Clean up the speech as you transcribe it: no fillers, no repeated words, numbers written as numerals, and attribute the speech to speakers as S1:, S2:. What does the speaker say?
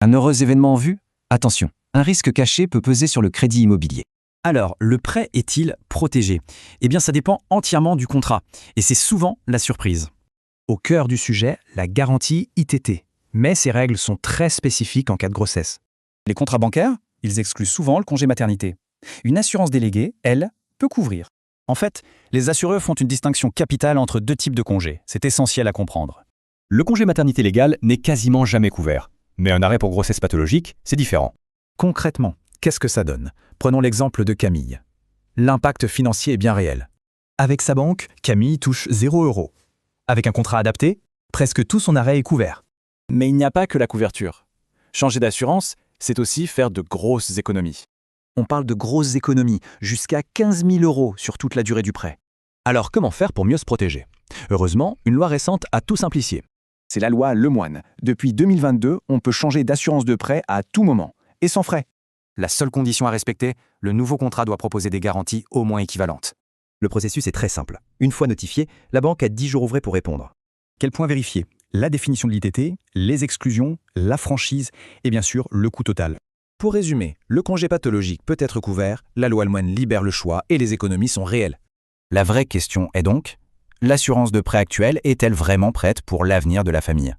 S1: Un heureux événement en vue? Attention, un risque caché peut peser sur le crédit immobilier.
S2: Alors, le prêt est-il protégé? Eh bien, ça dépend entièrement du contrat, et c'est souvent la surprise. Au cœur du sujet, la garantie ITT. Mais ces règles sont très spécifiques en cas de grossesse. Les contrats bancaires, ils excluent souvent le congé maternité. Une assurance déléguée, elle, peut couvrir. En fait, les assureurs font une distinction capitale entre deux types de congés. C'est essentiel à comprendre.
S3: Le congé maternité légal n'est quasiment jamais couvert. Mais un arrêt pour grossesse pathologique, c'est différent.
S2: Concrètement, qu'est-ce que ça donne? Prenons l'exemple de Camille. L'impact financier est bien réel. Avec sa banque, Camille touche 0 €. Avec un contrat adapté, presque tout son arrêt est couvert. Mais il n'y a pas que la couverture. Changer d'assurance, c'est aussi faire de grosses économies. On parle de grosses économies, jusqu'à 15 000 € sur toute la durée du prêt.
S3: Alors comment faire pour mieux se protéger? Heureusement, une loi récente a tout simplifié.
S2: C'est la loi Lemoine. Depuis 2022, on peut changer d'assurance de prêt à tout moment, et sans frais. La seule condition à respecter, le nouveau contrat doit proposer des garanties au moins équivalentes.
S4: Le processus est très simple. Une fois notifié, la banque a 10 jours ouvrés pour répondre.
S2: Quel point vérifier? La définition de l'ITT, les exclusions, la franchise et bien sûr le coût total. Pour résumer, le congé pathologique peut être couvert, la loi Lemoine libère le choix et les économies sont réelles.
S1: La vraie question est donc, l'assurance de prêt actuelle est-elle vraiment prête pour l'avenir de la famille?